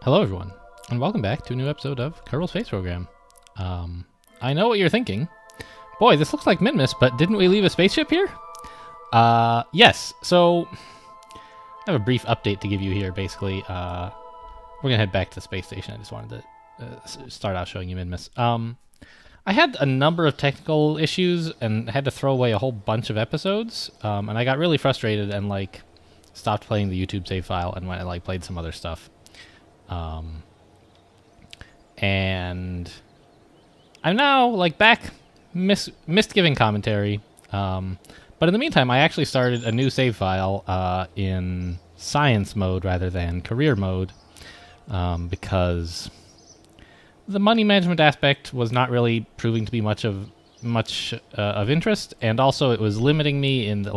Hello everyone, and welcome back to a new episode of Kerbal Space Program. I know what you're thinking. Boy, this looks like Minmus, but didn't we leave a spaceship here? Yes, so I have a brief update to give you here, basically. We're gonna head back to the space station. I just wanted to start out showing you Minmus. I had a number of technical issues and had to throw away a whole bunch of episodes, and I got really frustrated and stopped playing the YouTube save file and went and played some other stuff. And I'm now back missed giving commentary, but in the meantime I actually started a new save file in science mode rather than career mode, because the money management aspect was not really proving to be much of interest, and also it was limiting me in that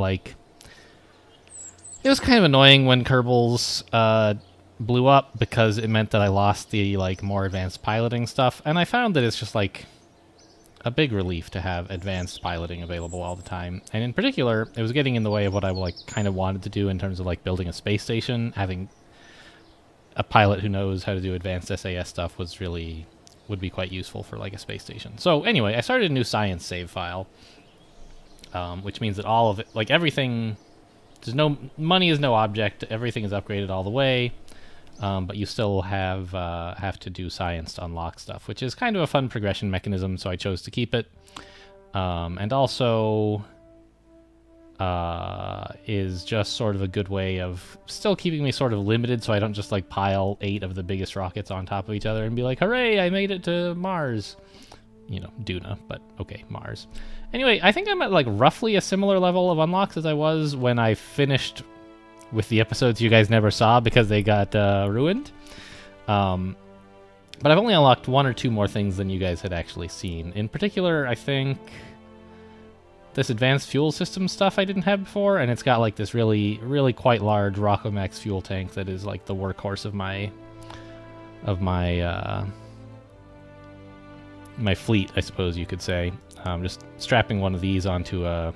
it was kind of annoying when Kerbal's blew up, because it meant that I lost the more advanced piloting stuff, and I found that it's just a big relief to have advanced piloting available all the time. And in particular, it was getting in the way of what I kind of wanted to do in terms of building a space station. Having a pilot who knows how to do advanced SAS stuff would be quite useful for a space station. So anyway, I started a new science save file, which means that all of it, everything, money is no object, everything is upgraded all the way. But you still have to do science to unlock stuff, which is kind of a fun progression mechanism, so I chose to keep it. And also is just sort of a good way of still keeping me sort of limited, so I don't just pile 8 of the biggest rockets on top of each other and be like, hooray, I made it to Mars. You know, Duna, but okay, Mars. Anyway, I think I'm at roughly a similar level of unlocks as I was when I finished with the episodes you guys never saw because they got ruined. But I've only unlocked 1 or 2 more things than you guys had actually seen. In particular, I think this advanced fuel system stuff I didn't have before, and it's got this really, really quite large Rockomax fuel tank that is the workhorse of my my fleet, I suppose you could say. Just strapping one of these onto a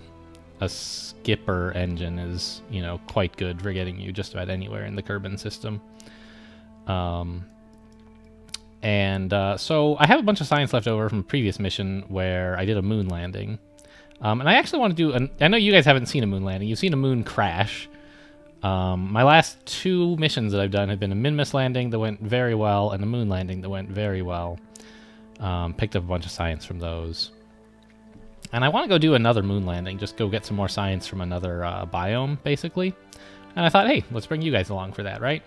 skipper engine is, quite good for getting you just about anywhere in the Kerbal system. So I have a bunch of science left over from a previous mission where I did a moon landing. And I actually want to do I know you guys haven't seen a moon landing. You've seen a moon crash. My last 2 missions that I've done have been a Minmus landing that went very well and a moon landing that went very well. Picked up a bunch of science from those. And I want to go do another moon landing, just go get some more science from another biome, basically. And I thought, hey, let's bring you guys along for that, right?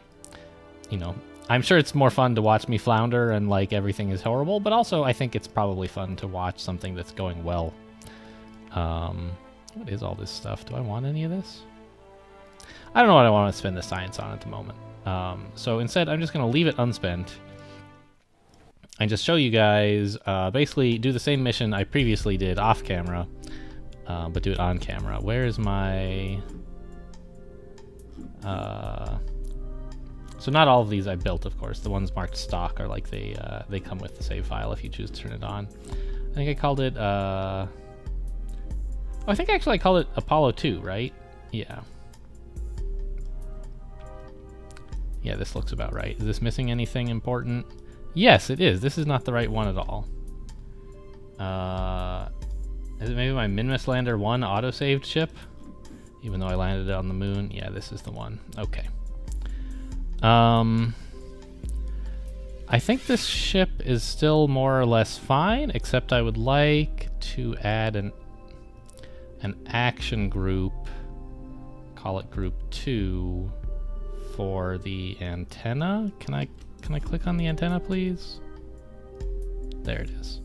I'm sure it's more fun to watch me flounder and everything is horrible, but also I think it's probably fun to watch something that's going well. What is all this stuff? Do I want any of this? I don't know what I want to spend the science on at the moment. So instead, I'm just going to leave it unspent and just show you guys, basically do the same mission I previously did off camera, but do it on camera. Where is my... So not all of these I built, of course. The ones marked stock are they come with the save file if you choose to turn it on. I think I called it, I think actually I called it Apollo 2, right? Yeah. Yeah, this looks about right. Is this missing anything important? Yes, it is. This is not the right one at all. Is it maybe my Minmus Lander 1 autosaved ship? Even though I landed it on the moon? Yeah, this is the one. Okay. I think this ship is still more or less fine, except I would like to add an action group, call it group 2, for the antenna. Can I click on the antenna, please? There it is.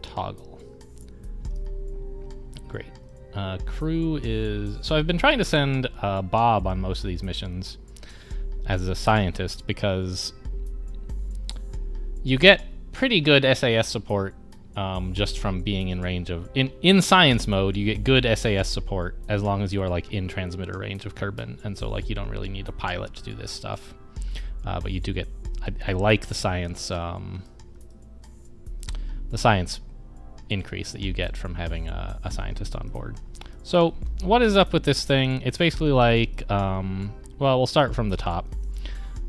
Toggle. Great. Crew is... So I've been trying to send Bob on most of these missions as a scientist, because you get pretty good SAS support just from being in range of... In science mode, you get good SAS support as long as you are in transmitter range of Kerbal, and so you don't really need a pilot to do this stuff. But you do get... I like the science increase that you get from having a scientist on board. So what is up with this thing? It's basically well, we'll start from the top.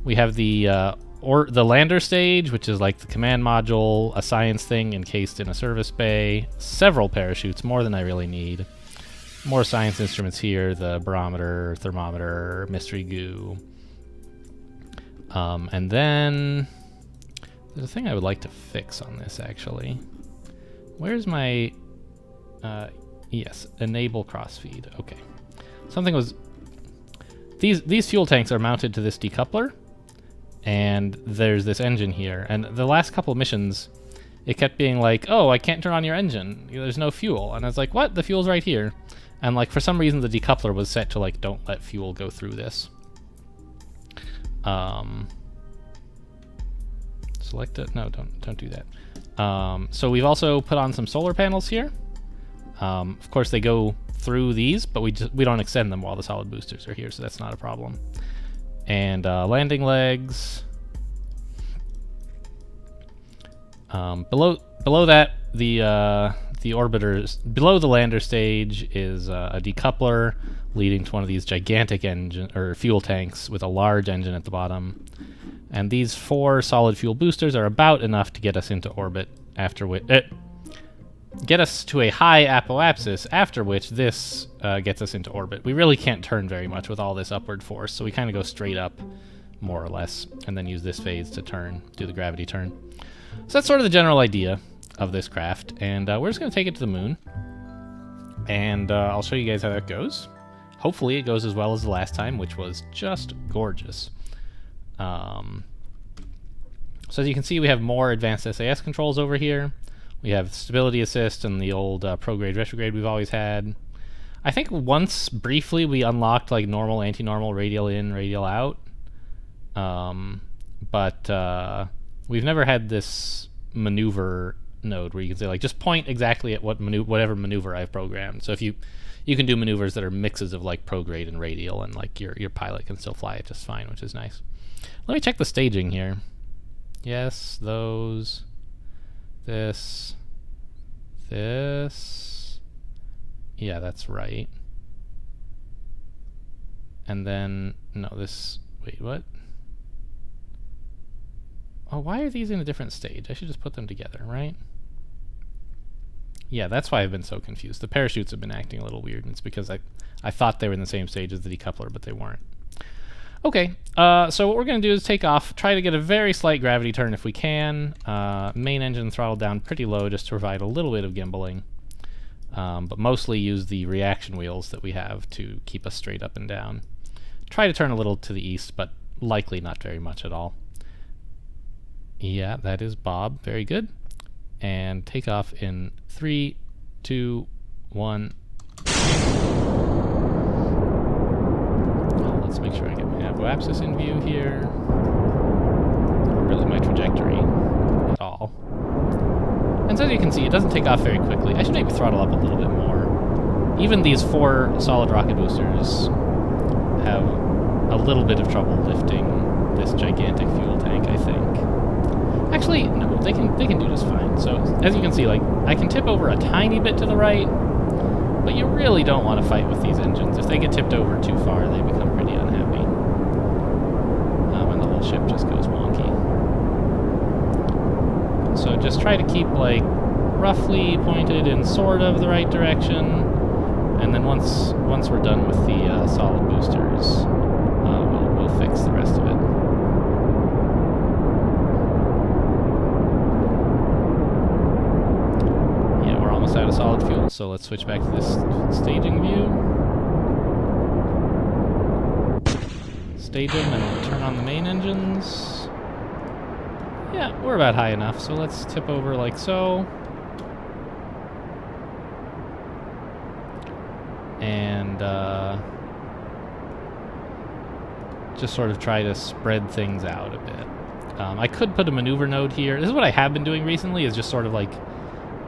We have the lander stage, which is like the command module, a science thing encased in a service bay, several parachutes, more than I really need. More science instruments here, the barometer, thermometer, mystery goo. And then there's a thing I would like to fix on this, actually. Where's my... yes, enable crossfeed. Okay. Something was... These fuel tanks are mounted to this decoupler, and there's this engine here. And the last couple missions, it kept being like, oh, I can't turn on your engine. There's no fuel. And I was like, what? The fuel's right here. And like for some reason the decoupler was set to like, don't let fuel go through this. Select it. No, don't do that. So we've also put on some solar panels here. Of course they go through these, but we don't extend them while the solid boosters are here, so that's not a problem. And landing legs. Below that, the orbiters below the lander stage is a decoupler leading to one of these gigantic fuel tanks with a large engine at the bottom. And these 4 solid fuel boosters are about enough to get us into orbit, after which get us to a high apoapsis, after which this gets us into orbit. We really can't turn very much with all this upward force, so we kind of go straight up, more or less, and then use this phase to do the gravity turn. So that's sort of the general idea of this craft, and we're just going to take it to the moon, and I'll show you guys how that goes. Hopefully it goes as well as the last time, which was just gorgeous. So as you can see, we have more advanced SAS controls over here. We have stability assist and the old prograde retrograde we've always had. I think once briefly we unlocked like normal, anti-normal, radial in, radial out, but we've never had this maneuver node where you can say like just point exactly at whatever maneuver I've programmed. So if you can do maneuvers that are mixes of like prograde and radial, and like your pilot can still fly it just fine, which is nice. Let me check the staging here. Yes, those, this. Yeah, that's right. And then no, this. Wait, what? Oh, why are these in a different stage? I should just put them together, right? Yeah, that's why I've been so confused. The parachutes have been acting a little weird, and it's because I thought they were in the same stage as the decoupler, but they weren't. Okay, so what we're going to do is take off, try to get a very slight gravity turn if we can. Main engine throttled down pretty low just to provide a little bit of gimbaling, but mostly use the reaction wheels that we have to keep us straight up and down. Try to turn a little to the east, but likely not very much at all. Yeah, that is Bob. Very good. And take off in 3, 2, 1. Let's make sure I get my apoapsis in view here. Or really my trajectory at all. And so as you can see, it doesn't take off very quickly. I should maybe throttle up a little bit more. Even these 4 solid rocket boosters have a little bit of trouble lifting this gigantic fuel tank, I think. Actually, no, they can do just fine. So as you can see, like I can tip over a tiny bit to the right, but you really don't want to fight with these engines. If they get tipped over too far, they become pretty unhappy. And the whole ship just goes wonky. So just try to keep like roughly pointed in sort of the right direction, and then once we're done with the solid boosters, we'll fix the rest of it. Out of solid fuel, so let's switch back to this staging view. Stage them and turn on the main engines. Yeah, we're about high enough, so let's tip over like so. And just sort of try to spread things out a bit. I could put a maneuver node here. This is what I have been doing recently, is just sort of like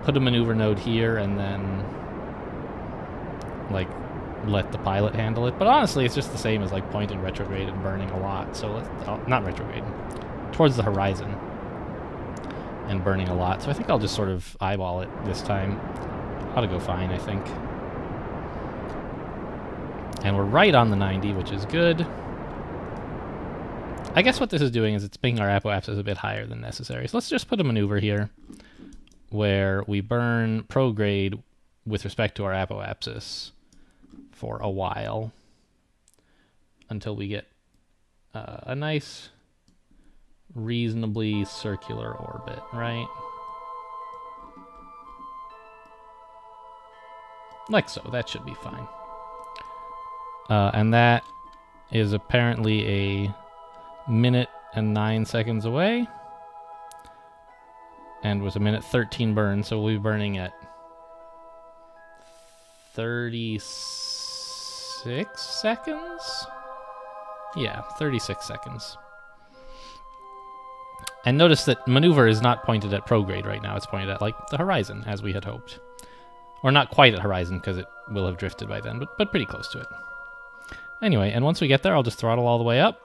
put a maneuver node here and then like let the pilot handle it. But honestly, it's just the same as like pointing retrograde and burning a lot. So let's not retrograde, towards the horizon and burning a lot. So I think I'll just sort of eyeball it this time. Ought to go fine, I think. And we're right on the 90, which is good. I guess what this is doing is it's making our apoapsis a bit higher than necessary. So let's just put a maneuver here where we burn prograde with respect to our apoapsis for a while until we get a nice, reasonably circular orbit, right? Like so, that should be fine. And that is apparently a minute and 9 seconds away. And was a minute 13 burn, so we'll be burning at 36 seconds? Yeah, 36 seconds. And notice that maneuver is not pointed at prograde right now. It's pointed at, like, the horizon, as we had hoped. Or not quite at horizon, because it will have drifted by then, but pretty close to it. Anyway, and once we get there, I'll just throttle all the way up.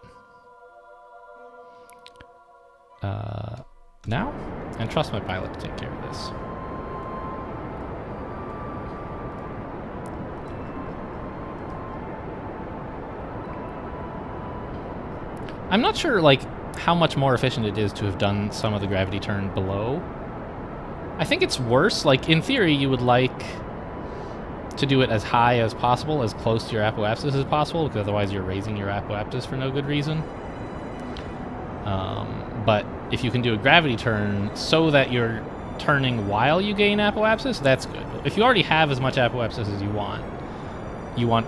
Now, and trust my pilot to take care of this. I'm not sure, like, how much more efficient it is to have done some of the gravity turn below. I think it's worse. Like, in theory, you would like to do it as high as possible, as close to your apoapsis as possible, because otherwise you're raising your apoapsis for no good reason. But if you can do a gravity turn so that you're turning while you gain apoapsis, that's good. If you already have as much apoapsis as you want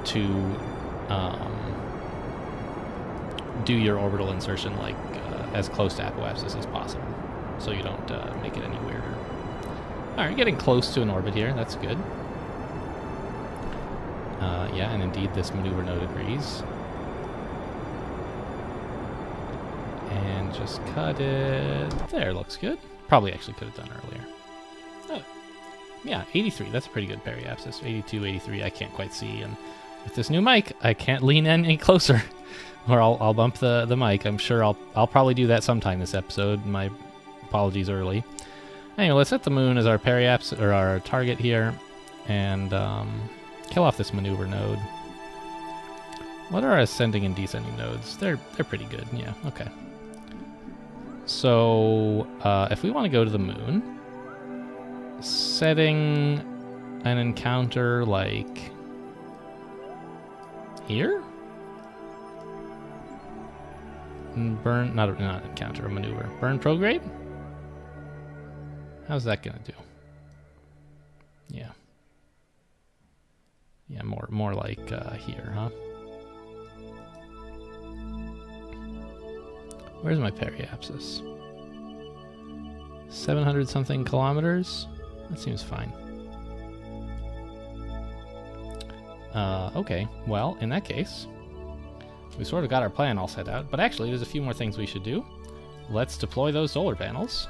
to do your orbital insertion like as close to apoapsis as possible, so you don't make it any weirder. All right, getting close to an orbit here. That's good. Yeah, and indeed this maneuver node agrees. And just cut it. There, looks good. Probably actually could have done earlier. Oh, yeah, 83. That's a pretty good periapsis. 82, 83, I can't quite see. And with this new mic, I can't lean in any closer, or I'll bump the mic. I'm sure I'll probably do that sometime this episode. My apologies early. Anyway, let's set the moon as our periapsis, or our target here, and kill off this maneuver node. What are our ascending and descending nodes? They're pretty good. Yeah, okay. So if we want to go to the moon, setting an encounter like here? And burn, not encounter, a maneuver. Burn prograde? How's that gonna do? Yeah. Yeah, more like here, huh? Where's my periapsis? 700 something kilometers? That seems fine. Okay, well, in that case, we sort of got our plan all set out, but actually there's a few more things we should do. Let's deploy those solar panels.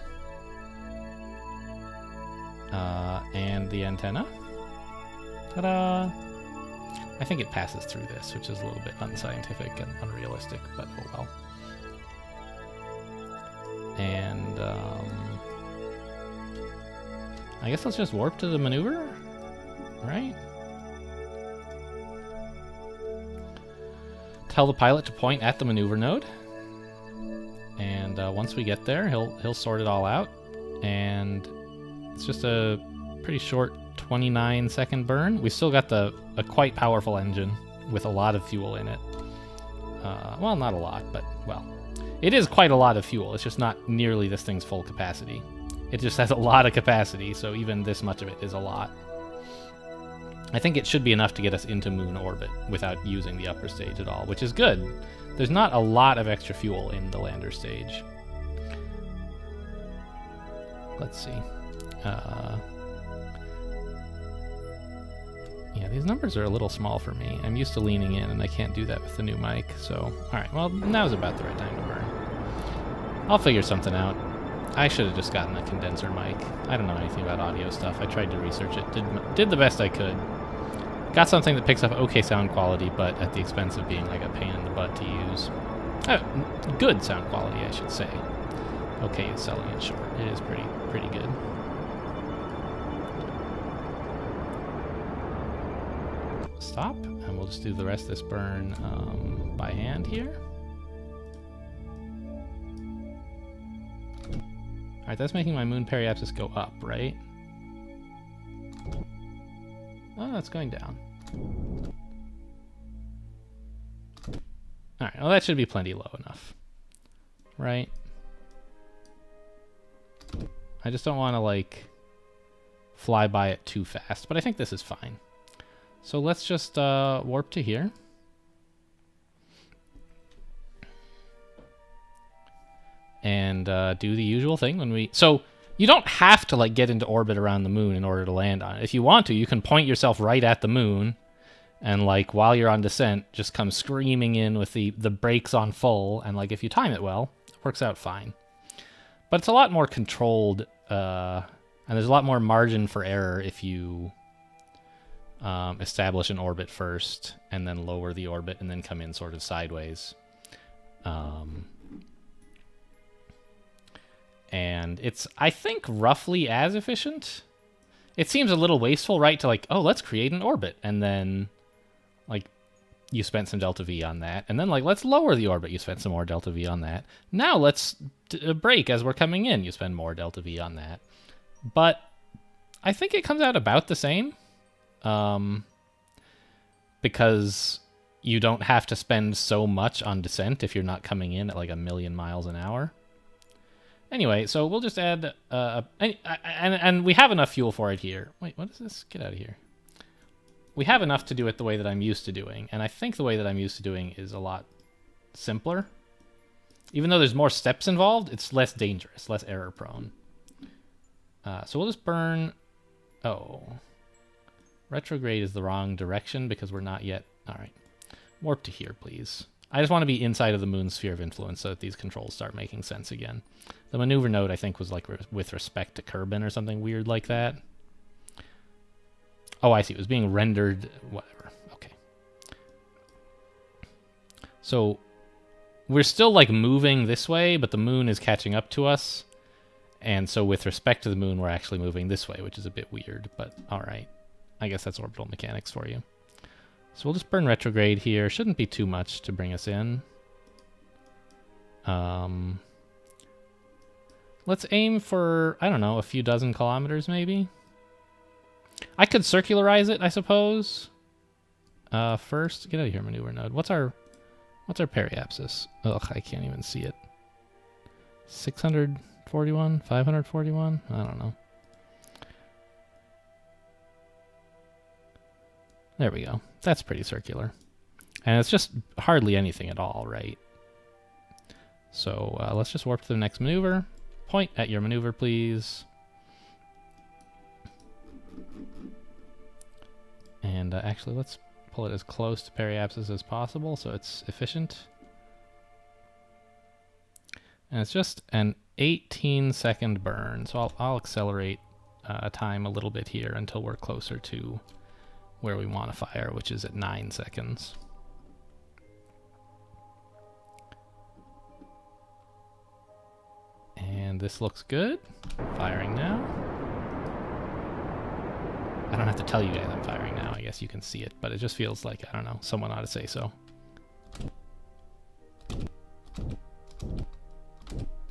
And the antenna. Ta-da! I think it passes through this, which is a little bit unscientific and unrealistic, but oh well. And I guess let's just warp to the maneuver, right? Tell the pilot to point at the maneuver node, and once we get there, he'll sort it all out, and it's just a pretty short 29-second burn. We still got a quite powerful engine with a lot of fuel in it. Well, not a lot, but well. It is quite a lot of fuel. It's just not nearly this thing's full capacity. It just has a lot of capacity, so even this much of it is a lot. I think it should be enough to get us into moon orbit without using the upper stage at all, which is good. There's not a lot of extra fuel in the lander stage. Let's see. Yeah, these numbers are a little small for me. I'm used to leaning in, and I can't do that with the new mic, so... Alright, well, now's about the right time to burn. I'll figure something out. I should have just gotten a condenser mic. I don't know anything about audio stuff. I tried to research it, did the best I could. Got something that picks up okay sound quality, but at the expense of being like a pain in the butt to use. Good sound quality, I should say. Okay, it's selling it short. It is pretty good. Stop, and we'll just do the rest of this burn by hand here. Alright, that's making my moon periapsis go up, right? Oh, it's going down. Alright, well that should be plenty low enough. Right? I just don't want to, like, fly by it too fast, but I think this is fine. So let's just warp to here. And do the usual thing when we... So you don't have to, like, get into orbit around the moon in order to land on it. If you want to, you can point yourself right at the moon and, like, while you're on descent, just come screaming in with the brakes on full, and, like, if you time it well, it works out fine. But it's a lot more controlled, and there's a lot more margin for error if you establish an orbit first, and then lower the orbit, and then come in sort of sideways. And it's, I think, roughly as efficient. It seems a little wasteful, right, to like, oh, let's create an orbit, and then, like, you spent some delta V on that, and then, like, let's lower the orbit, you spent some more delta V on that. Now let's brake as we're coming in, you spend more delta V on that. But I think it comes out about the same, because you don't have to spend so much on descent if you're not coming in at, like, 1,000,000 miles an hour. Anyway, so we'll just add, and we have enough fuel for it here. Wait, what is this? Get out of here. We have enough to do it the way that I'm used to doing, and I think the way that I'm used to doing is a lot simpler. Even though there's more steps involved, it's less dangerous, less error prone. So we'll just burn... Oh. Retrograde is the wrong direction because we're not yet... Alright. Warp to here, please. I just want to be inside of the moon's sphere of influence so that these controls start making sense again. The maneuver node, I think, was like with respect to Kerbin or something weird like that. Oh, I see. It was being rendered... Whatever. Okay. So, we're still, like, moving this way, but the moon is catching up to us. And so with respect to the moon, we're actually moving this way, which is a bit weird, but alright. I guess that's orbital mechanics for you. So we'll just burn retrograde here. Shouldn't be too much to bring us in. Let's aim for, I don't know, a few dozen kilometers maybe. I could circularize it, I suppose. First, get out of here, maneuver node. What's our periapsis? Ugh, I can't even see it. 641? 541? I don't know. There we go. That's pretty circular. And it's just hardly anything at all, right? So let's just warp to the next maneuver. Point at your maneuver, please. And actually, let's pull it as close to periapsis as possible so it's efficient. And it's just an 18-second burn. So I'll accelerate time a little bit here until we're closer to where we want to fire, which is at 9 seconds. And this looks good. Firing now. I don't have to tell you guys I'm firing now. I guess you can see it, but it just feels like, I don't know, someone ought to say so.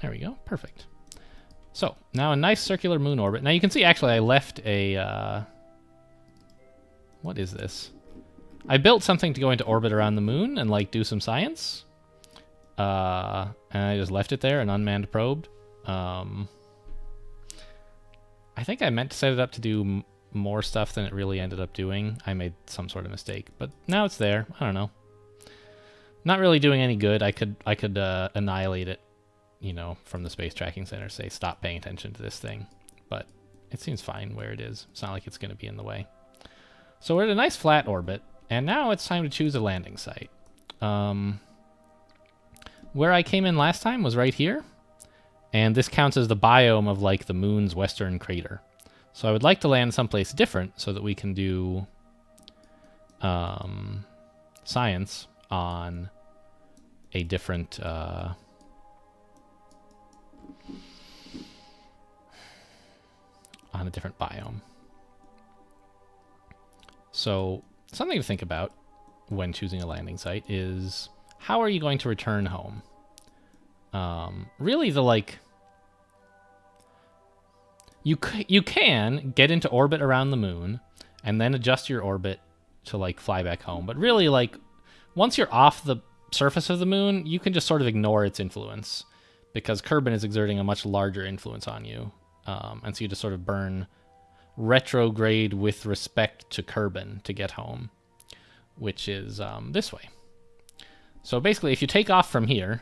There we go. Perfect. So, now a nice circular moon orbit. Now you can see, actually, I left a... What is this? I built something to go into orbit around the moon and, like, do some science. And I just left it there, an unmanned probe. I think I meant to set it up to do more stuff than it really ended up doing. I made some sort of mistake, but now it's there. I don't know. Not really doing any good. I could annihilate it, you know, from the Space Tracking Center, say stop paying attention to this thing. But it seems fine where it is. It's not like it's going to be in the way. So we're at a nice flat orbit, and now it's time to choose a landing site. Where I came in last time was right here, and this counts as the biome of, like, the moon's western crater. So I would like to land someplace different so that we can do science on a different biome. So something to think about when choosing a landing site is, how are you going to return home? Really, You can get into orbit around the moon and then adjust your orbit to like fly back home. But really, like, once you're off the surface of the moon, you can just sort of ignore its influence because Kerbin is exerting a much larger influence on you. And so you just sort of burn retrograde with respect to Kerbin to get home, which is this way. So basically, if you take off from here,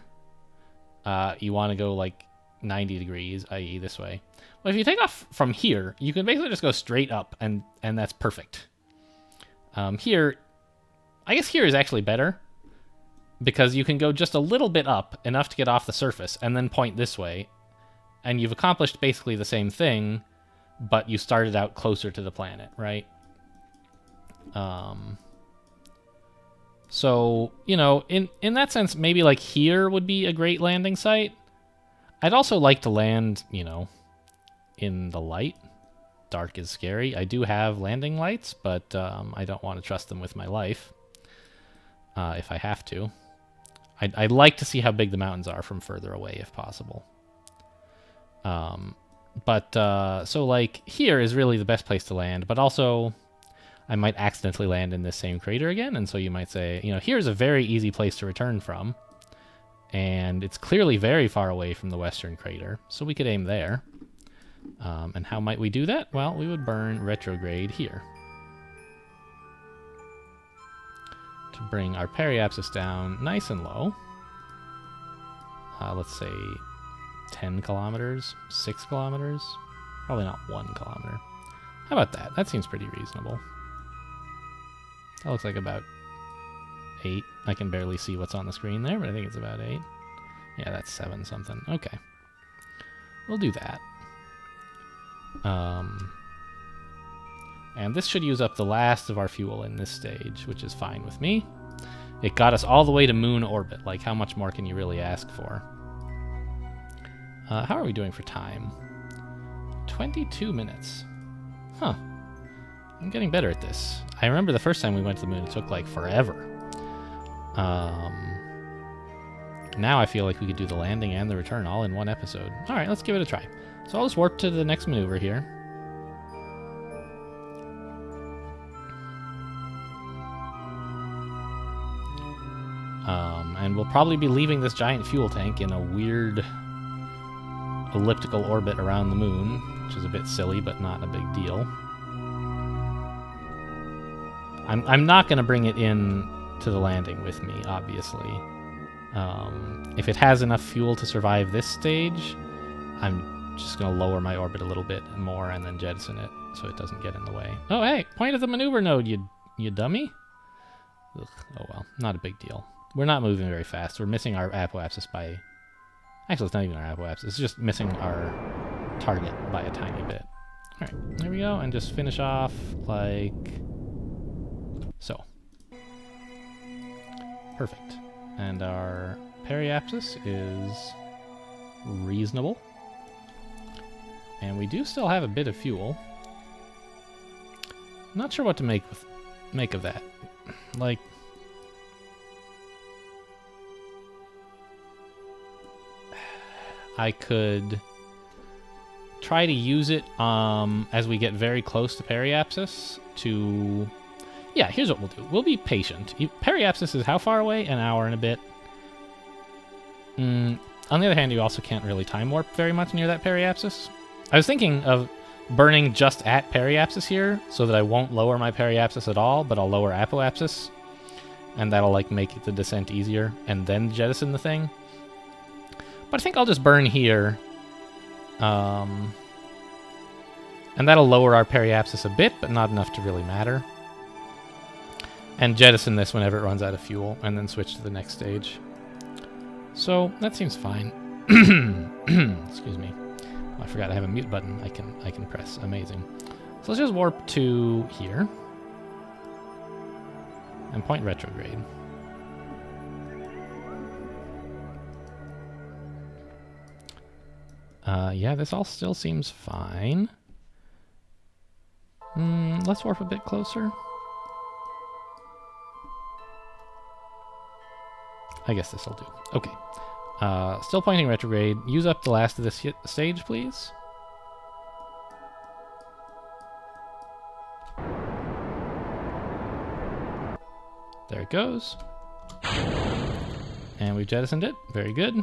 you want to go like 90 degrees, i.e. this way. Well, if you take off from here, you can basically just go straight up, and that's perfect. Here, I guess here is actually better, because you can go just a little bit up, enough to get off the surface, and then point this way, and you've accomplished basically the same thing, but you started out closer to the planet, right? So, you know, in that sense, maybe like here would be a great landing site. I'd also like to land, you know, in the light. Dark is scary. I do have landing lights, but I don't want to trust them with my life if I have to. I'd like to see how big the mountains are from further away if possible. So like here is really the best place to land, but also I might accidentally land in this same crater again, and so you might say, you know, here's a very easy place to return from, and it's clearly very far away from the western crater, so we could aim there. And how might we do that? Well, we would burn retrograde here to bring our periapsis down nice and low. Let's say 10 kilometers, 6 kilometers, probably not 1 kilometer. How about that? That seems pretty reasonable. That looks like about 8. I can barely see what's on the screen there, but I think it's about 8. Yeah, that's 7 something. Okay. We'll do that. And this should use up the last of our fuel in this stage, which is fine with me. It got us all the way to moon orbit. Like, how much more can you really ask for? How are we doing for time? 22 minutes. Huh. I'm getting better at this. I remember the first time we went to the moon, it took like forever. Now I feel like we could do the landing and the return all in one episode. All right, let's give it a try. So I'll just warp to the next maneuver here. And we'll probably be leaving this giant fuel tank in a weird elliptical orbit around the moon, which is a bit silly, but not a big deal. I'm not going to bring it in to the landing with me, obviously. If it has enough fuel to survive this stage, I'm just going to lower my orbit a little bit more and then jettison it so it doesn't get in the way. Oh, hey, point at the maneuver node, you dummy. Ugh, oh well, not a big deal. We're not moving very fast. We're missing our apoapsis by... Actually, it's not even our apoapsis. It's just missing our target by a tiny bit. All right, there we go. And just finish off like so. Perfect. And our periapsis is reasonable. And we do still have a bit of fuel. Not sure what to make of that. Like... I could try to use it as we get very close to periapsis to... Yeah, here's what we'll do. We'll be patient. Periapsis is how far away? An hour and a bit. On the other hand, you also can't really time warp very much near that periapsis. I was thinking of burning just at periapsis here so that I won't lower my periapsis at all, but I'll lower apoapsis. And that'll like make the descent easier and then jettison the thing. But I think I'll just burn here. And that'll lower our periapsis a bit, but not enough to really matter. And jettison this whenever it runs out of fuel, and then switch to the next stage. So that seems fine. Excuse me. Oh, I forgot I have a mute button I can press. Amazing. So let's just warp to here. And point retrograde. Yeah, this all still seems fine. Let's warp a bit closer. I guess this'll do. Okay. Still pointing retrograde. Use up the last of this stage, please. There it goes. And we've jettisoned it. Very good.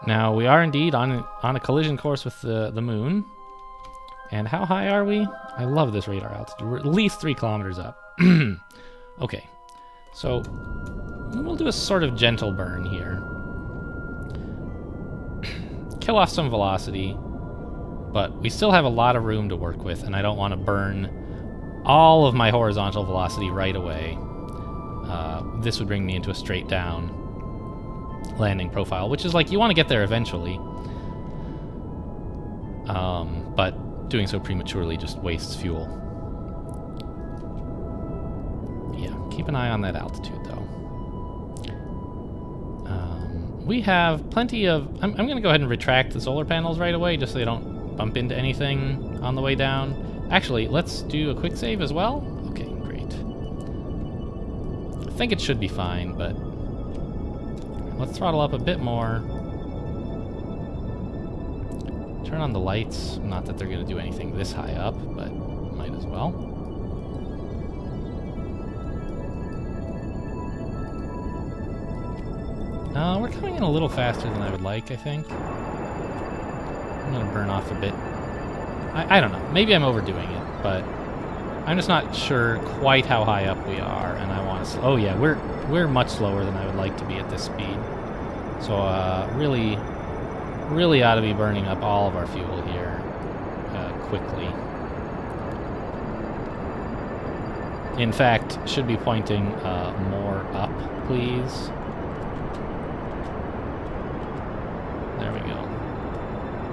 Now, we are indeed on a collision course with the moon. And how high are we? I love this radar altitude. We're at least 3 kilometers up. Okay. So, we'll do a sort of gentle burn here. Kill off some velocity. But we still have a lot of room to work with, and I don't want to burn all of my horizontal velocity right away. This would bring me into a straight down landing profile, which is like, you want to get there eventually. But doing so prematurely just wastes fuel. Yeah, keep an eye on that altitude, though. We have plenty of... I'm going to go ahead and retract the solar panels right away, just so they don't bump into anything on the way down. Actually, let's do a quick save as well. Okay, great. I think it should be fine, but let's throttle up a bit more. Turn on the lights. Not that they're going to do anything this high up, but might as well. We're coming in a little faster than I would like, I think. I'm going to burn off a bit. I don't know. Maybe I'm overdoing it, but I'm just not sure quite how high up we are, and I want to... Oh yeah, we're much slower than I would like to be at this speed. So really ought to be burning up all of our fuel here quickly. In fact, should be pointing more up, please. There we go.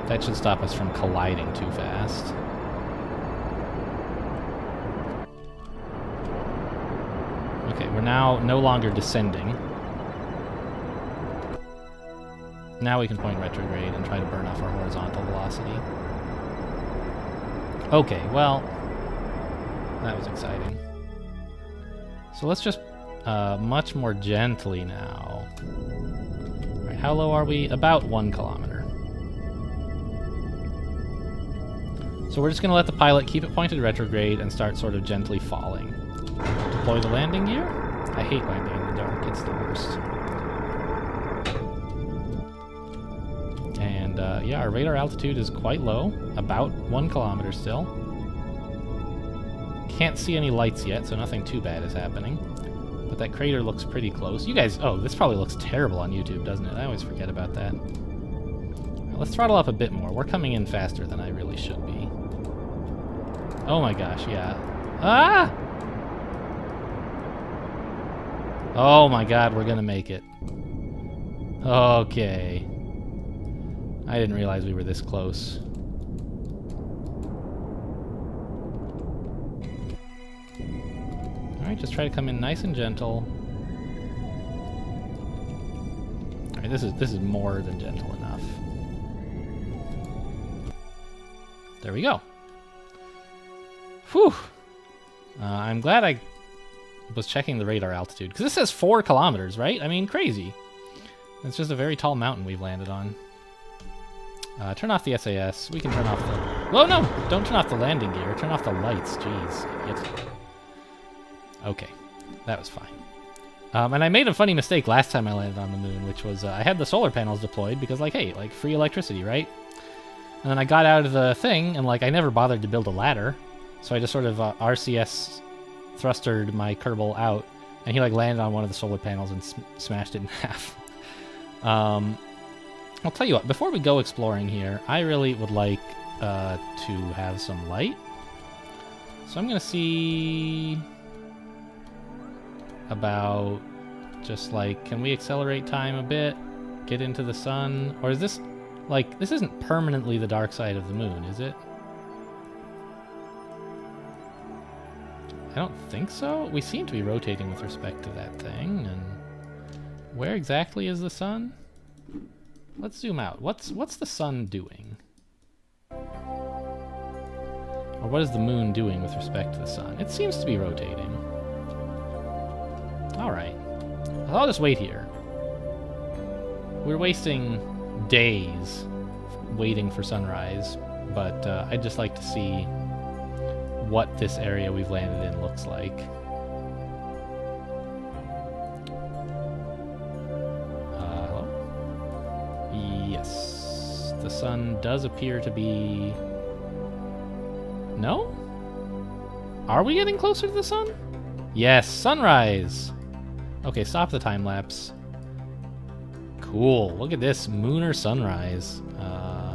That should stop us from colliding too fast. Okay, we're now no longer descending. Now we can point retrograde and try to burn off our horizontal velocity. Okay, well, that was exciting. So let's just much more gently now. All right, how low are we? About 1 kilometer. So we're just going to let the pilot keep it pointed retrograde and start sort of gently falling. Deploy the landing gear. I hate landing in the dark. It's the worst. And yeah, our radar altitude is quite low. About 1 kilometer still. Can't see any lights yet, so nothing too bad is happening. But that crater looks pretty close. You guys... Oh, this probably looks terrible on YouTube, doesn't it? I always forget about that. Let's throttle up a bit more. We're coming in faster than I really should be. Oh my gosh, yeah. Ah! Oh my god, we're gonna make it. Okay. I didn't realize we were this close. Alright, just try to come in nice and gentle. Alright, this is more than gentle enough. There we go. Whew! I'm glad I was checking the radar altitude, because this says 4 kilometers, right? I mean, crazy. It's just a very tall mountain we've landed on. Turn off the SAS. We can turn off the... Oh, no! Don't turn off the landing gear. Turn off the lights. Jeez. Idiot. Okay. That was fine. And I made a funny mistake last time I landed on the moon, which was I had the solar panels deployed because, like, hey, like, free electricity, right? And then I got out of the thing, and, like, I never bothered to build a ladder. So I just sort of RCS thrustered my Kerbal out, and he, like, landed on one of the solar panels and smashed it in half. I'll tell you what, before we go exploring here, I really would like to have some light. So I'm going to see about just, like, can we accelerate time a bit? Get into the sun? Or is this, like, this isn't permanently the dark side of the moon, is it? I don't think so. We seem to be rotating with respect to that thing, and where exactly is the sun? Let's zoom out. What's the sun doing? Or what is the moon doing with respect to the sun? It seems to be rotating. Alright. I'll just wait here. We're wasting days waiting for sunrise, but I'd just like to see what this area we've landed in looks like. Yes. The sun does appear to be... No? Are we getting closer to the sun? Yes, sunrise! Okay, stop the time lapse. Cool. Look at this lunar sunrise. I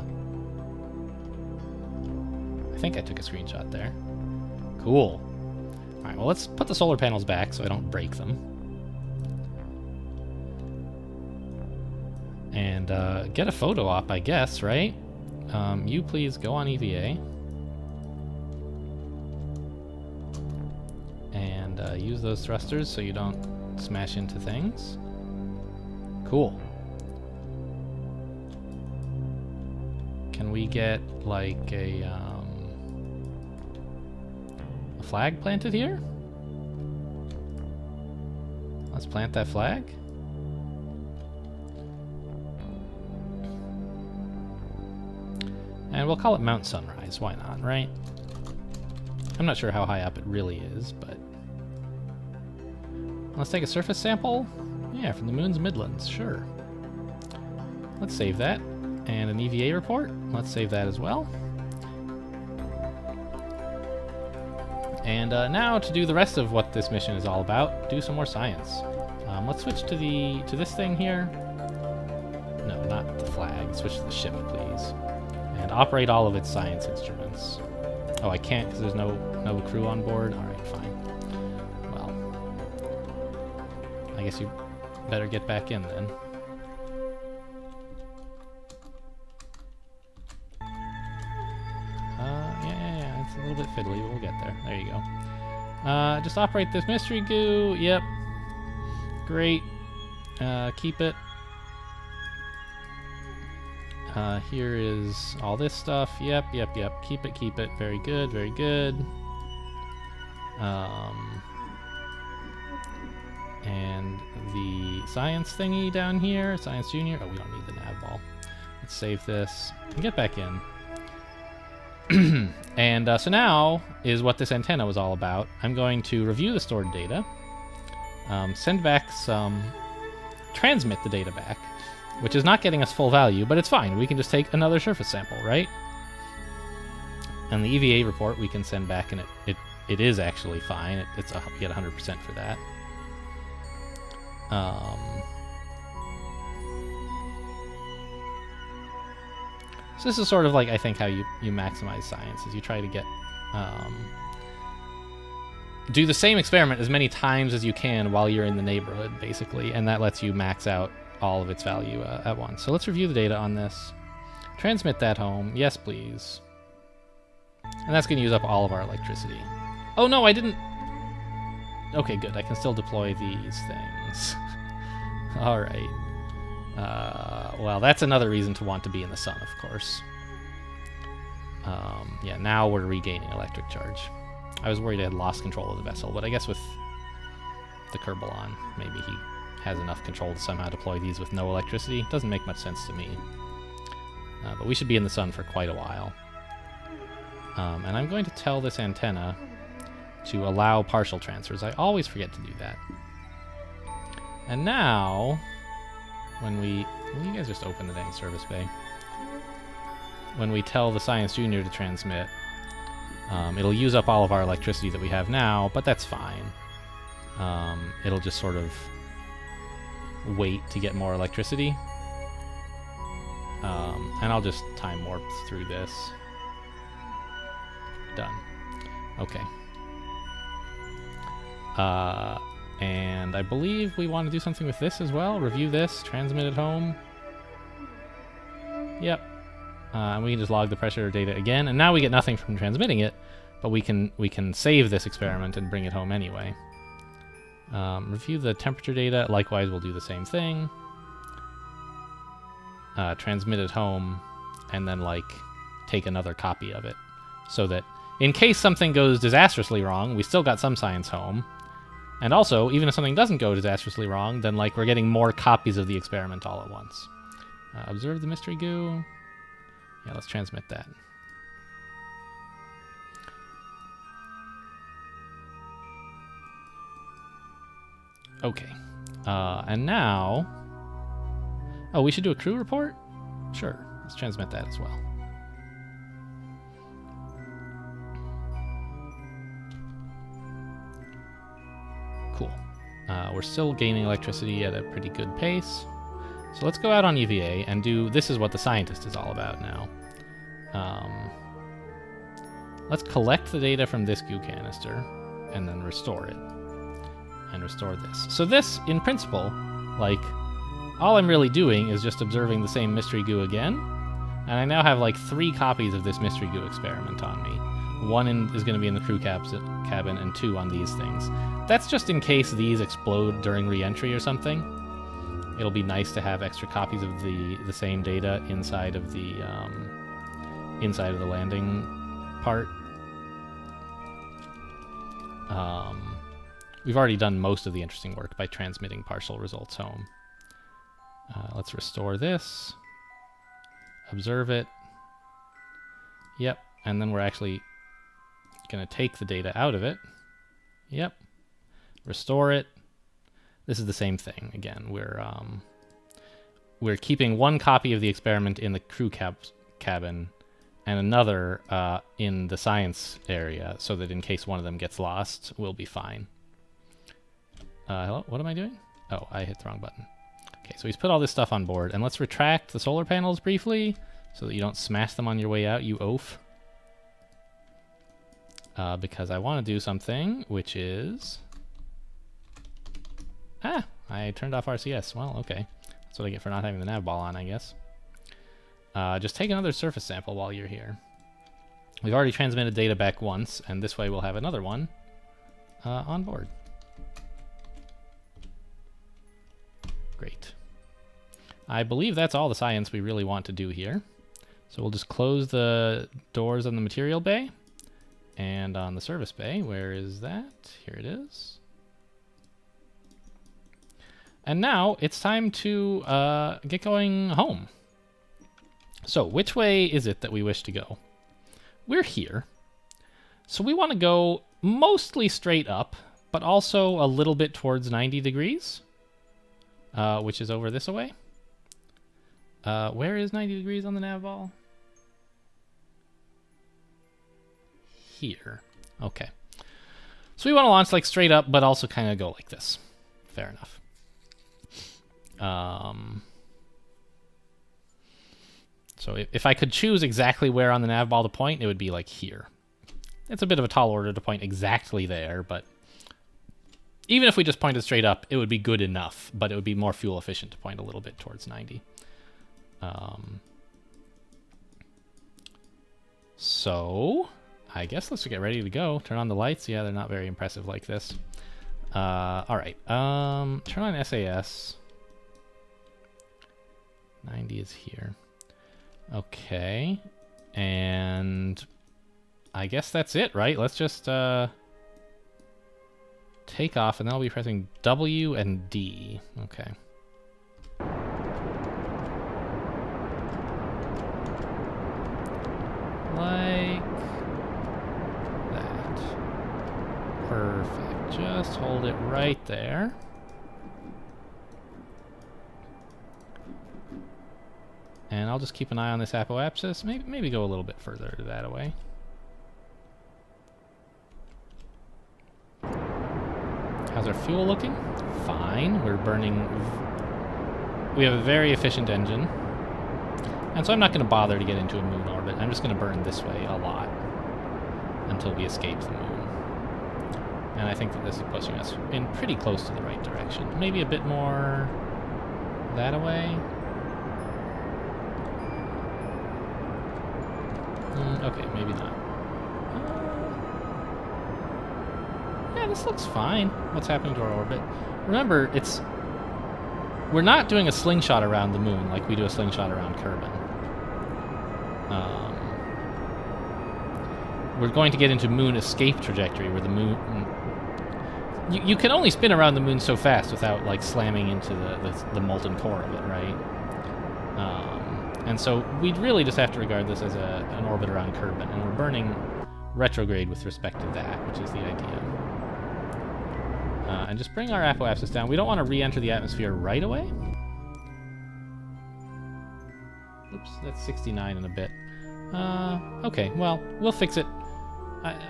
think I took a screenshot there. Cool. Alright, well, let's put the solar panels back so I don't break them. And get a photo op, I guess, right? You please go on EVA. And use those thrusters so you don't smash into things. Cool. Can we get, like, a flag planted here? Let's plant that flag. And we'll call it Mount Sunrise. Why not, right? I'm not sure how high up it really is, but... Let's take a surface sample. Yeah, from the moon's midlands, sure. Let's save that. And an EVA report. Let's save that as well. And now to do the rest of what this mission is all about, do some more science. Let's switch to this thing here. No, not the flag. Switch to the ship, please. And operate all of its science instruments. Oh, I can't because there's no crew on board? Alright, fine. Well, I guess you better get back in then. Yeah, it's a little bit fiddly, but we'll get there. There you go. Just operate this mystery goo. Yep. Great. Keep it. Here is all this stuff. Yep. Keep it. Very good, very good. And the science thingy down here, Science Junior. Oh, we don't need the nav ball. Let's save this and get back in. And so now is what this antenna was all about. I'm going to review the stored data, send back some, transmit the data back, which is not getting us full value, but it's fine. We can just take another surface sample, right? And the EVA report we can send back, and it is actually fine. We get 100% for that. So this is sort of like, I think, how you maximize science, is you try to get do the same experiment as many times as you can while you're in the neighborhood, basically, and that lets you max out all of its value at once. So let's review the data on this. Transmit that home. Yes, please. And that's going to use up all of our electricity. Oh, no, I didn't... Okay, good. I can still deploy these things. All right. Well, that's another reason to want to be in the sun, of course. Yeah, now we're regaining electric charge. I was worried I had lost control of the vessel, but I guess with the Kerbal on, maybe he has enough control to somehow deploy these with no electricity. Doesn't make much sense to me. But we should be in the sun for quite a while. And I'm going to tell this antenna to allow partial transfers. I always forget to do that. And now, when will you guys just open the dang service bay? When we tell the Science Junior to transmit, it'll use up all of our electricity that we have now, but that's fine. It'll just sort of wait to get more electricity. And I'll just time warp through this. Done. Okay. And I believe we want to do something with this as well. Review this, transmit it home. Yep. And we can just log the pressure data again. And now we get nothing from transmitting it, but we can save this experiment and bring it home anyway. Review the temperature data. Likewise, we'll do the same thing. Transmit it home, and then take another copy of it, so that in case something goes disastrously wrong, we still got some science home. And also, even if something doesn't go disastrously wrong, then we're getting more copies of the experiment all at once. Observe the mystery goo. Yeah, let's transmit that. Okay. And now... Oh, we should do a crew report? Sure, let's transmit that as well. Cool. We're still gaining electricity at a pretty good pace. So let's go out on EVA and do... This is what the scientist is all about now. Let's collect the data from this goo canister and then restore it. And restore this. So this, in principle, like, all I'm really doing is just observing the same mystery goo again. And I now have like 3 copies of this mystery goo experiment on me. One is going to be in the crew cabin and 2 on these things. That's just in case these explode during re-entry or something. It'll be nice to have extra copies of the same data inside of the landing part. We've already done most of the interesting work by transmitting partial results home. Let's restore this. Observe it. Yep, and then we're actually going to take the data out of it. Yep. Restore it. This is the same thing. Again, we're keeping 1 copy of the experiment in the crew cabin and another in the science area, so that in case one of them gets lost, we'll be fine. Hello? What am I doing? Oh, I hit the wrong button. Okay, so he's put all this stuff on board, and let's retract the solar panels briefly so that you don't smash them on your way out, you oaf. Because I want to do something, which is... I turned off RCS. Well, okay. That's what I get for not having the nav ball on, I guess. Just take another surface sample while you're here. We've already transmitted data back once, and this way we'll have another one on board. Great. I believe that's all the science we really want to do here. So we'll just close the doors on the material bay. And on the service bay, where is that? Here it is. And now it's time to get going home. So which way is it that we wish to go? We're here. So we want to go mostly straight up, but also a little bit towards 90 degrees, which is over this away. Where is 90 degrees on the nav ball? Here. Okay. So we want to launch like straight up, but also kind of go like this. Fair enough. So if I could choose exactly where on the nav ball to point, it would be like here. It's a bit of a tall order to point exactly there, but even if we just pointed straight up, it would be good enough, but it would be more fuel efficient to point a little bit towards 90. So I guess let's get ready to go. Turn on the lights. Yeah, they're not very impressive like this. All right. Turn on SAS. 90 is here. Okay. And I guess that's it, right? Let's just take off, and then I'll be pressing W and D. Okay. Like that. Perfect. Just hold it right there. And I'll just keep an eye on this apoapsis. Maybe go a little bit further that away. How's our fuel looking? Fine. We're burning... We have a very efficient engine. And so I'm not going to bother to get into a moon orbit. I'm just going to burn this way a lot until we escape the moon. And I think that this is pushing us in pretty close to the right direction. Maybe a bit more that away. Okay, maybe not. Yeah, this looks fine. What's happening to our orbit? Remember, we're not doing a slingshot around the moon like we do a slingshot around Kerbal. We're going to get into moon escape trajectory where the moon... You can only spin around the moon so fast without like slamming into the molten core of it, right? And so we'd really just have to regard this as an orbit around Kerbal, and we're burning retrograde with respect to that, which is the idea. And just bring our apoapsis down. We don't want to re-enter the atmosphere right away. Oops, that's 69 and a bit. Okay, well, we'll fix it.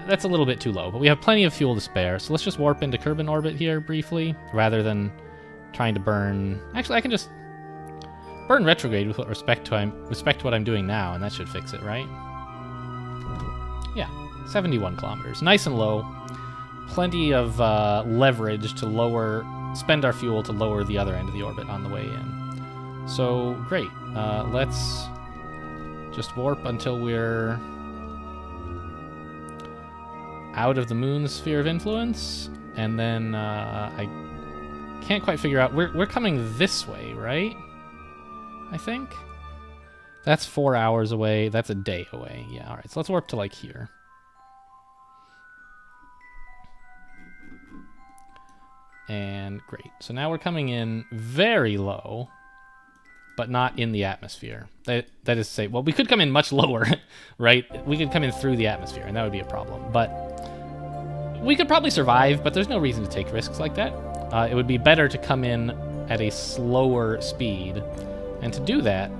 That's a little bit too low, but we have plenty of fuel to spare, so let's just warp into Kerbal orbit here briefly, rather than trying to burn... Actually, I can just burn retrograde with respect to what I'm doing now, and that should fix it, right? Yeah, 71 kilometers. Nice and low. Plenty of leverage to spend our fuel to lower the other end of the orbit on the way in. So, great. Let's just warp until we're out of the moon's sphere of influence, and then I can't quite figure out... We're coming this way, right? I think? That's 4 hours away. That's a day away. Yeah, alright. So let's warp to, like, here. And great. So now we're coming in very low, but not in the atmosphere. That is to say, well, we could come in much lower, right? We could come in through the atmosphere, and that would be a problem. But we could probably survive, but there's no reason to take risks like that. It would be better to come in at a slower speed. And to do that,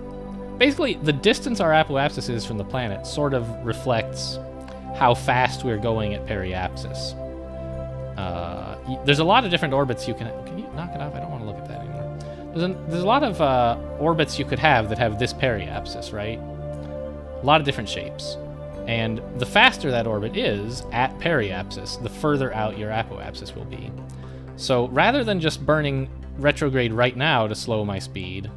basically, the distance our apoapsis is from the planet sort of reflects how fast we're going at periapsis. There's a lot of different orbits you can... Can you knock it off? I don't want to look at that anymore. There's a lot of orbits you could have that have this periapsis, right? A lot of different shapes. And the faster that orbit is at periapsis, the further out your apoapsis will be. So rather than just burning retrograde right now to slow my speed,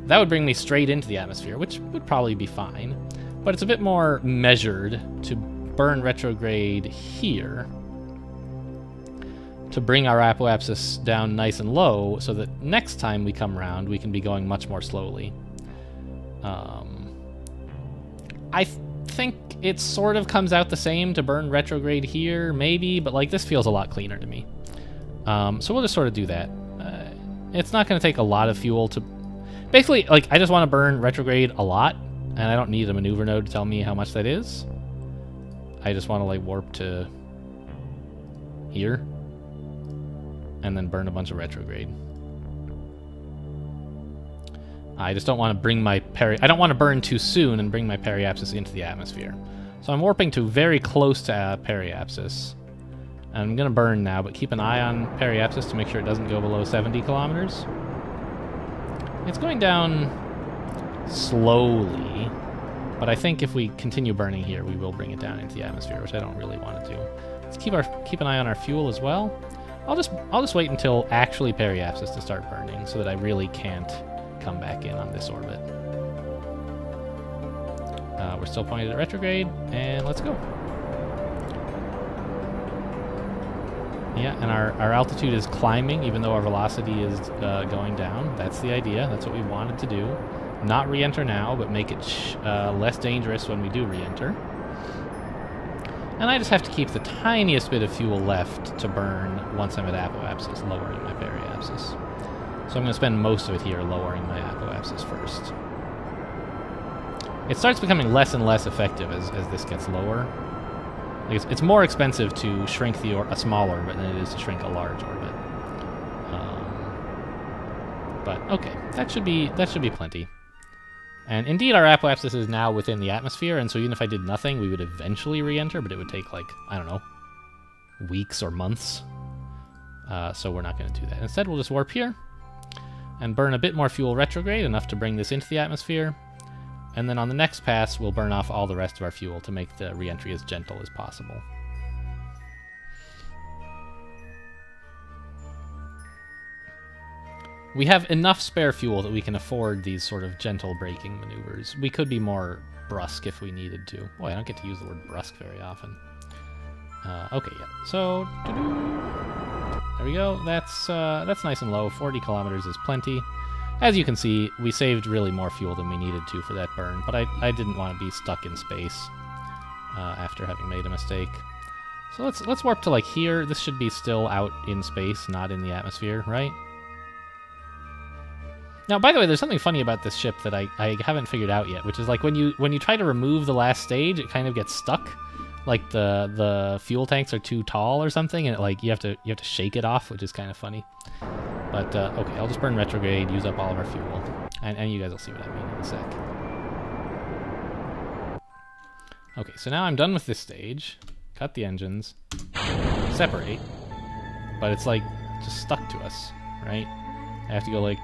that would bring me straight into the atmosphere, which would probably be fine. But it's a bit more measured to burn retrograde here to bring our apoapsis down nice and low so that next time we come around, we can be going much more slowly. I think it sort of comes out the same to burn retrograde here, maybe, but like this feels a lot cleaner to me. So we'll just sort of do that. It's not going to take a lot of fuel to... Basically, like, I just want to burn retrograde a lot, and I don't need a maneuver node to tell me how much that is. I just want to, like, warp to here, and then burn a bunch of retrograde. I just don't want to bring my I don't want to burn too soon and bring my periapsis into the atmosphere. So I'm warping to very close to periapsis. And I'm going to burn now, but keep an eye on periapsis to make sure it doesn't go below 70 kilometers. It's going down slowly, but I think if we continue burning here, we will bring it down into the atmosphere, which I don't really want to do. Let's keep an eye on our fuel as well. I'll just wait until actually periapsis to start burning, so that I really can't come back in on this orbit. We're still pointed at retrograde, and let's go. Yeah, and our altitude is climbing, even though our velocity is going down. That's the idea. That's what we wanted to do. Not re-enter now, but make it less dangerous when we do re-enter. And I just have to keep the tiniest bit of fuel left to burn once I'm at apoapsis, lowering my periapsis. So I'm going to spend most of it here lowering my apoapsis first. It starts becoming less and less effective as this gets lower. Like it's more expensive to shrink a small orbit than it is to shrink a large orbit. But okay, that should be plenty. And indeed, our apoapsis is now within the atmosphere, and so even if I did nothing, we would eventually re-enter, but it would take, like, I don't know, weeks or months. So we're not going to do that. Instead, we'll just warp here and burn a bit more fuel retrograde, enough to bring this into the atmosphere. And then on the next pass, we'll burn off all the rest of our fuel to make the re-entry as gentle as possible. We have enough spare fuel that we can afford these sort of gentle braking maneuvers. We could be more brusque if we needed to. Boy, I don't get to use the word brusque very often. Okay, yeah. So, there we go. That's nice and low. 40 kilometers is plenty. As you can see, we saved really more fuel than we needed to for that burn, but I didn't want to be stuck in space after having made a mistake. So let's warp to, like, here. This should be still out in space, not in the atmosphere, right? Now, by the way, there's something funny about this ship that I haven't figured out yet, which is, like, when you try to remove the last stage, it kind of gets stuck. Like the fuel tanks are too tall or something, and you have to shake it off, which is kind of funny. But okay, I'll just burn retrograde, use up all of our fuel, and you guys will see what I mean in a sec. Okay, so now I'm done with this stage. Cut the engines. Separate. But it's like just stuck to us, right? I have to go like...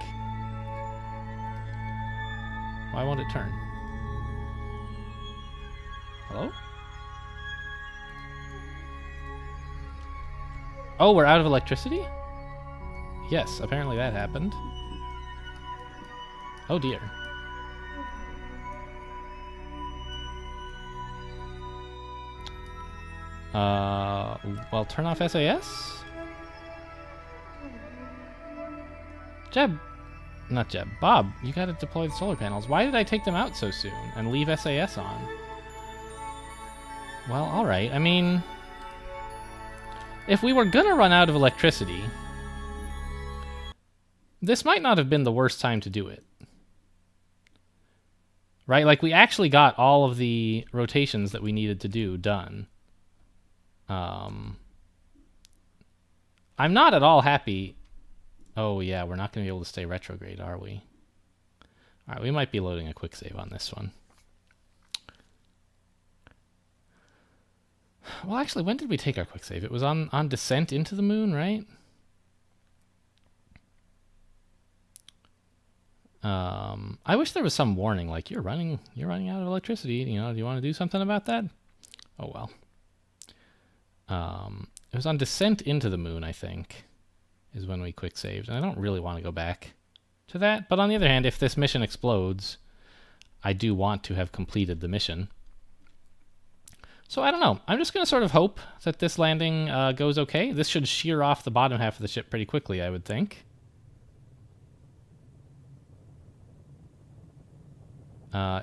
Why won't it turn? Hello? Oh, we're out of electricity? Yes, apparently that happened. Oh dear. Well, turn off SAS? Not Jeb. Bob, you gotta deploy the solar panels. Why did I take them out so soon and leave SAS on? Well, alright. I mean, if we were gonna run out of electricity, this might not have been the worst time to do it. Right? Like, we actually got all of the rotations that we needed to do done. I'm not at all happy. Oh, yeah, we're not going to be able to stay retrograde, are we? All right, we might be loading a quick save on this one. Well, actually, when did we take our quick save? It was on descent into the moon, right? I wish there was some warning, like you're running out of electricity. You know, do you want to do something about that? Oh well. It was on descent into the moon, I think, is when we quick saved, and I don't really want to go back to that. But on the other hand, if this mission explodes, I do want to have completed the mission. So I don't know. I'm just going to sort of hope that this landing goes okay. This should shear off the bottom half of the ship pretty quickly, I would think.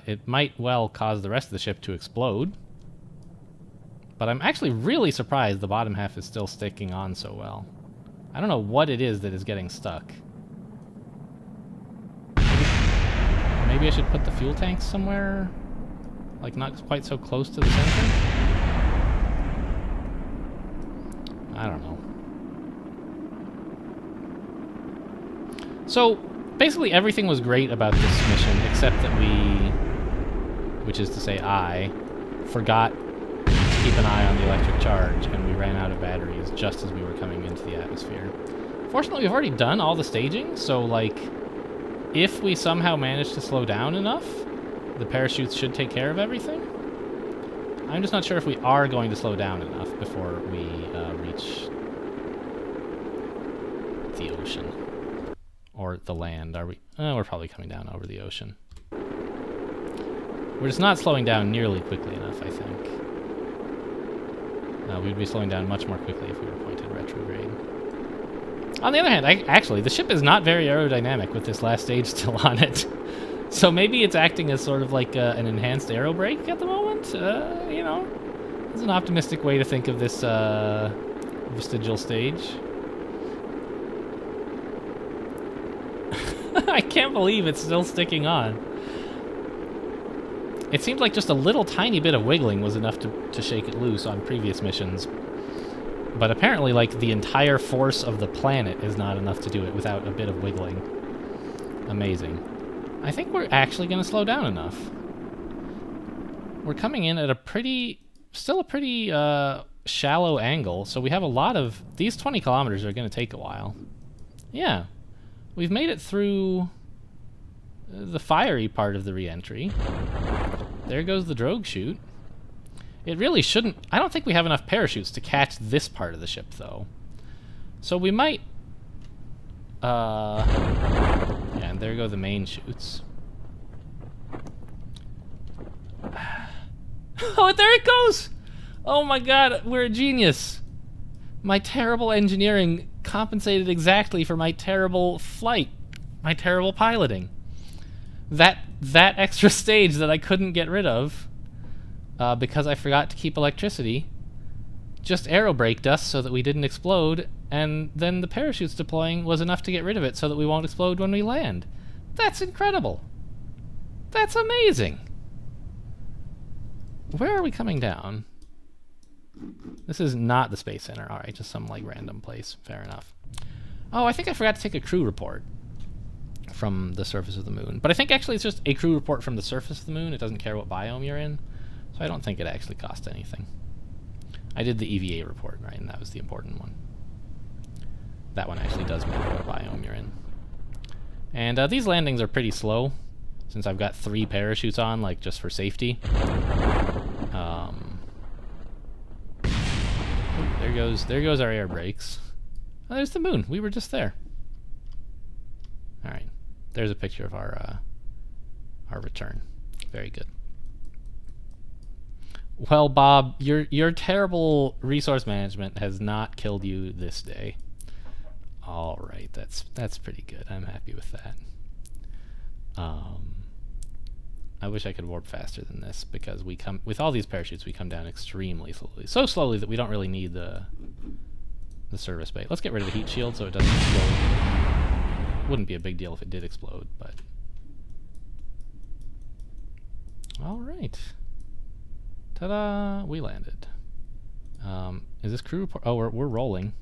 It might well cause the rest of the ship to explode. But I'm actually really surprised the bottom half is still sticking on so well. I don't know what it is that is getting stuck. Maybe I should put the fuel tanks somewhere, like not quite so close to the center? I don't know. So, basically everything was great about this mission, except that we, which is to say I, forgot to keep an eye on the electric charge, and we ran out of batteries just as we were coming into the atmosphere. Fortunately, we've already done all the staging, so, like, if we somehow manage to slow down enough, the parachutes should take care of everything. I'm just not sure if we are going to slow down enough before we reach the ocean. Or the land, are we? We're probably coming down over the ocean. We're just not slowing down nearly quickly enough, I think. We'd be slowing down much more quickly if we were pointed retrograde. On the other hand, actually, the ship is not very aerodynamic with this last stage still on it. So maybe it's acting as sort of like an enhanced aero brake at the moment. You know, it's an optimistic way to think of this vestigial stage. I can't believe it's still sticking on. It seemed like just a little tiny bit of wiggling was enough to shake it loose on previous missions. But apparently, like, the entire force of the planet is not enough to do it without a bit of wiggling. Amazing. I think we're actually going to slow down enough. We're coming in at still a pretty shallow angle, so we have a lot of... These 20 kilometers are going to take a while. Yeah. We've made it through the fiery part of the re-entry. There goes the drogue chute. It really shouldn't... I don't think we have enough parachutes to catch this part of the ship, though. So we might... yeah, and there go the main chutes. Oh, there it goes! Oh my god, we're a genius! My terrible engineering compensated exactly for my terrible flight, my terrible piloting. That extra stage that I couldn't get rid of because I forgot to keep electricity just aerobraked us so that we didn't explode, and then the parachutes deploying was enough to get rid of it so that we won't explode when we land. That's incredible. That's amazing. Where are we coming down? This is not the Space Center. All right, just some, like, random place. Fair enough. Oh, I think I forgot to take a crew report from the surface of the moon. But I think actually it's just a crew report from the surface of the moon. It doesn't care what biome you're in. So I don't think it actually cost anything. I did the EVA report, right, and that was the important one. That one actually does matter what biome you're in. And these landings are pretty slow, since I've got 3 parachutes on, like, just for safety. There goes our air brakes. Oh, there's the moon. We were just there. All right. There's a picture of our return. Very good. Well, Bob, your terrible resource management has not killed you this day. All right, that's pretty good. I'm happy with that. I wish I could warp faster than this, because we come with all these parachutes. We come down extremely slowly, so slowly that we don't really need the service bay. Let's get rid of the heat shield so it doesn't explode. Wouldn't be a big deal if it did explode, but all right. Ta-da! We landed. Is this crew report? Oh, we're rolling.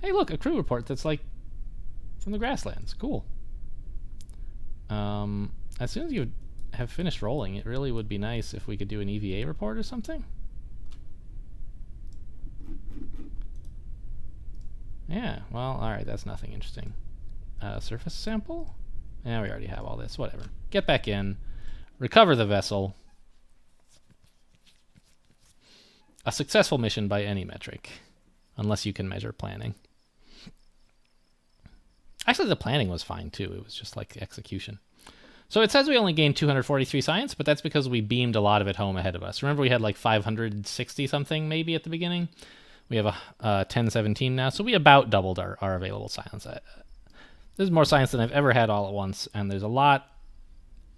Hey, look, a crew report that's like from the grasslands. Cool. As soon as you have finished rolling, it really would be nice if we could do an EVA report or something. Yeah, well, alright, that's nothing interesting. Surface sample? Yeah, we already have all this. Whatever. Get back in. Recover the vessel. A successful mission by any metric. Unless you can measure planning. Actually, the planning was fine, too. It was just like execution. So it says we only gained 243 science, but that's because we beamed a lot of it home ahead of us. Remember, we had like 560 something maybe at the beginning? We have a 1017 now, so we about doubled our available science. There's more science than I've ever had all at once, and there's a lot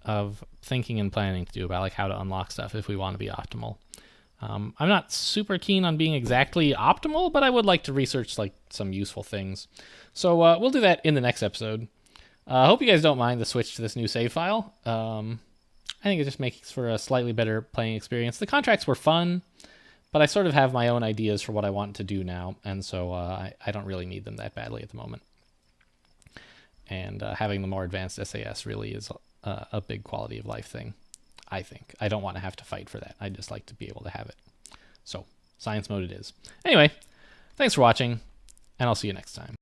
of thinking and planning to do about like how to unlock stuff if we want to be optimal. I'm not super keen on being exactly optimal, but I would like to research like some useful things. So we'll do that in the next episode. I hope you guys don't mind the switch to this new save file. I think it just makes for a slightly better playing experience. The contracts were fun, but I sort of have my own ideas for what I want to do now, and so I don't really need them that badly at the moment. And having the more advanced SAS really is a big quality of life thing, I think. I don't want to have to fight for that. I just like to be able to have it. So, science mode it is. Anyway, thanks for watching, and I'll see you next time.